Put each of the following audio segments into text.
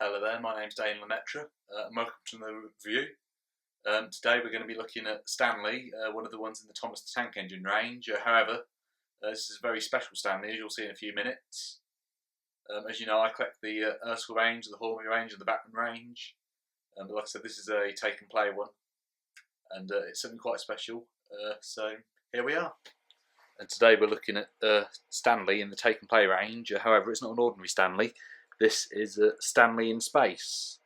Hello there, my name's Dane Lemaitre and welcome to the review. Today we're going to be looking at Stanley, one of the ones in the Thomas the Tank Engine range. However, this is a very special Stanley, as you'll see in a few minutes. As you know, I collect the Erskine range, the Hornby range and the Batman range. But like I said, this is a take and play one, and it's something quite special. So here we are. And today we're looking at Stanley in the take and play range. However, it's not an ordinary Stanley. This is a Stanley in space,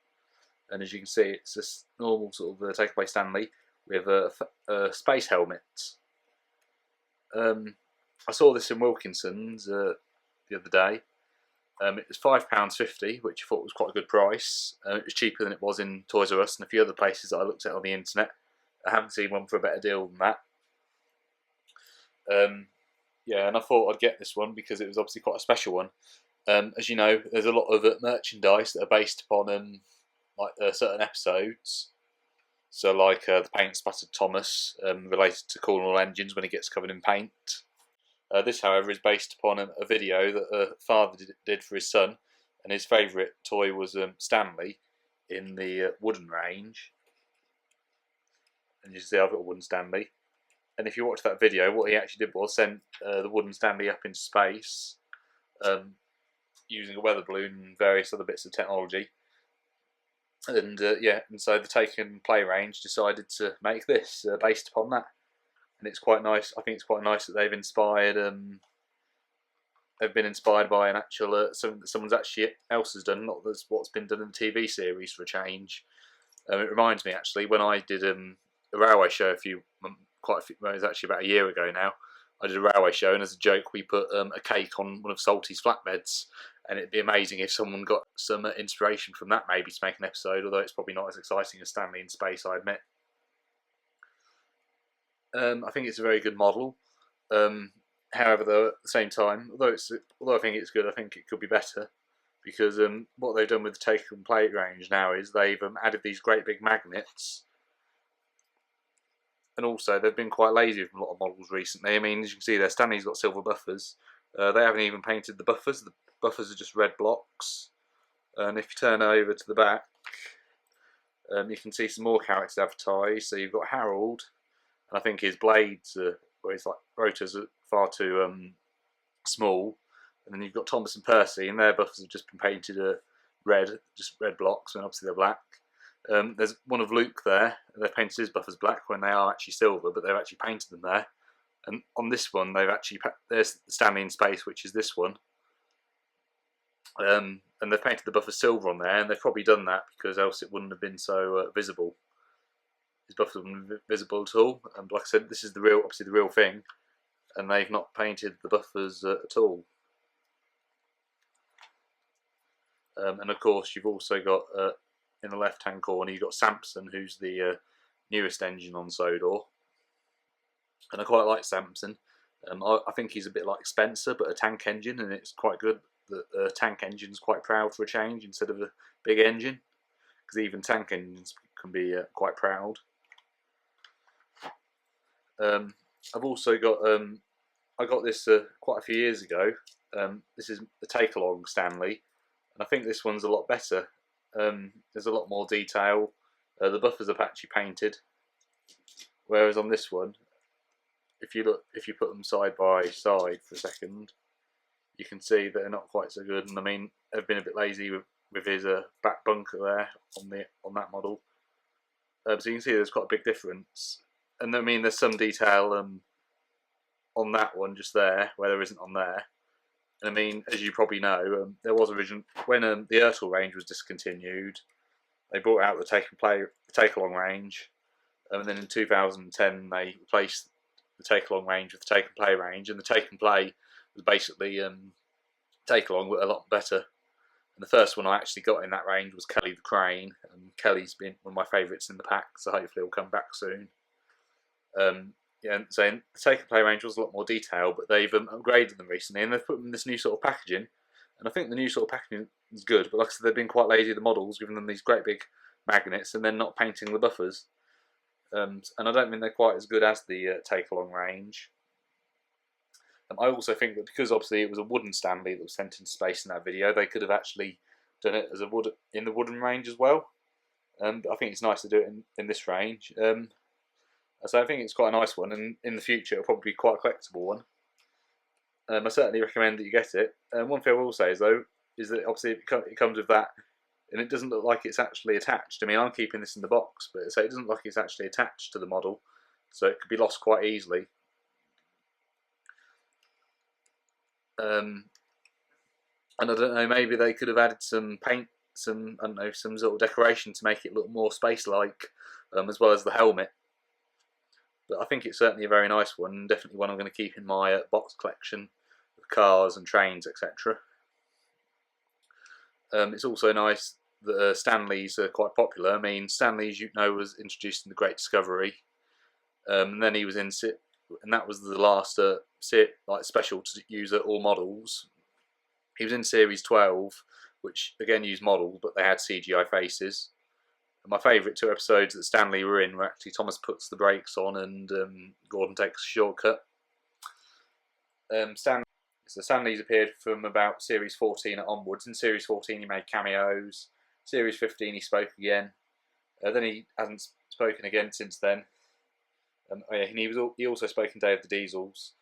and as you can see, it's a normal sort of take and play Stanley with a space helmet. I saw this in Wilkinson's the other day. It was £5.50, which I thought was quite a good price. It was cheaper than it was in Toys R Us and a few other places that I looked at on the internet. I haven't seen one for a better deal than that. Yeah, and I thought I'd get this one because it was obviously quite a special one. As you know, there's a lot of merchandise that are based upon certain episodes. So like the paint splattered Thomas, related to Cornwall engines when he gets covered in paint. This, however, is based upon a video that a father did for his son, and his favourite toy was Stanley in the wooden range. And you can see I've got a wooden Stanley. And if you watch that video, what he actually did was send the wooden Stanley up into space, using a weather balloon and various other bits of technology. And and so the take and play range decided to make this based upon that, and it's quite nice. I think it's quite nice that they've inspired. They've been inspired by an actual something that someone's actually else has done, not what's been done in the TV series for a change. It reminds me actually when I did a railway show it was actually about a year ago now. I did a railway show, and as a joke we put a cake on one of Salty's flatbeds, and it'd be amazing if someone got some inspiration from that maybe to make an episode, although it's probably not as exciting as Stanley in space, I admit. I think it's a very good model. However, though, at the same time, although I think it's good, I think it could be better, because what they've done with the take and play range now is they've added these great big magnets. And also, they've been quite lazy with a lot of models recently. I mean, as you can see there, Stanley's got silver buffers. They haven't even painted the buffers. The buffers are just red blocks. And if you turn over to the back, you can see some more characters advertised. So you've got Harold, and I think his blades, or his rotors, are far too small. And then you've got Thomas and Percy, and their buffers have just been painted red, just red blocks, and obviously they're black. There's one of Luke there, and they've painted his buffers black when they are actually silver, but they've actually painted them there. And on this one, there's Stanley in space, which is this one. And they've painted the buffers silver on there, and they've probably done that because else it wouldn't have been so visible. His buffers wouldn't be visible at all. And like I said, this is obviously the real thing, and they've not painted the buffers at all. And of course, you've also got in the left-hand corner, you've got Samson, who's the newest engine on Sodor. And I quite like Samson. I think he's a bit like Spencer, but a tank engine, and it's quite good that a tank engine's quite proud for a change instead of a big engine, because even tank engines can be quite proud. I've also got, I got this quite a few years ago. This is the take-along Stanley, and I think this one's a lot better. There's a lot more detail. The buffers are patchy painted, whereas on this one, if you put them side by side for a second, you can see that they're not quite so good. And I mean, they've been a bit lazy with his back bunker there on that model. So you can see there's quite a big difference. And I mean, there's some detail on that one just there where there isn't on there. I mean, as you probably know, there was when the Erskine range was discontinued, they brought out the take along range, and then in 2010 they replaced the take along range with the take and play range, and the take and play was basically take along but a lot better. And the first one I actually got in that range was Kelly the Crane, and Kelly's been one of my favourites in the pack, so hopefully he'll come back soon. Yeah, so the take and play range was a lot more detail, but they've upgraded them recently, and they've put them in this new sort of packaging. And I think the new sort of packaging is good, but like I said, they've been quite lazy with the models, giving them these great big magnets and then not painting the buffers. And I don't think they're quite as good as the take along range. I also think that because obviously it was a wooden Stanley that was sent into space in that video, they could have actually done it as a in the wooden range as well. But I think it's nice to do it in this range. So I think it's quite a nice one, and in the future it'll probably be quite a collectible one. I certainly recommend that you get it. One thing I will say is though, is that obviously it comes with that, and it doesn't look like it's actually attached. I mean, I'm keeping this in the box, but so it doesn't look like it's actually attached to the model, so it could be lost quite easily. And I don't know, maybe they could have added some paint, some, I don't know, some sort of decoration to make it look more space-like, as well as the helmet. But I think it's certainly a very nice one, and definitely one I'm going to keep in my box collection of cars and trains, etc. It's also nice that Stanleys are quite popular. I mean, Stanley, as you know, was introduced in the Great Discovery, and then he was in, and that was the last like special to use at all models. He was in Series 12, which again used models, but they had CGI faces. And my favourite 2 episodes that Stanley were in were actually Thomas puts the brakes on and Gordon takes a shortcut. Stanley's appeared from about Series 14 onwards. In Series 14 he made cameos. Series 15 he spoke again. Then he hasn't spoken again since then. And he also spoke in Day of the Diesels.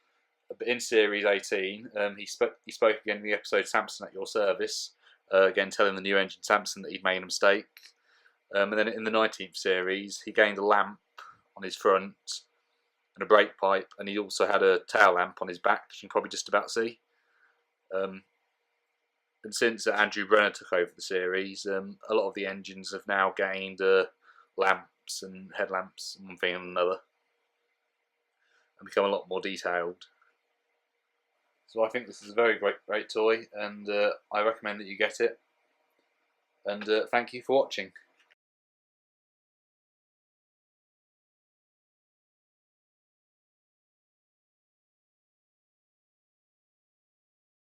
But in Series 18, he spoke again in the episode Samson at Your Service, again telling the new engine Samson that he'd made a mistake. And then in the 19th series, he gained a lamp on his front and a brake pipe, and he also had a tail lamp on his back, which you can probably just about see. And since Andrew Brenner took over the series, a lot of the engines have now gained lamps and headlamps and one thing and another, and become a lot more detailed. So I think this is a very great toy, and I recommend that you get it. And thank you for watching.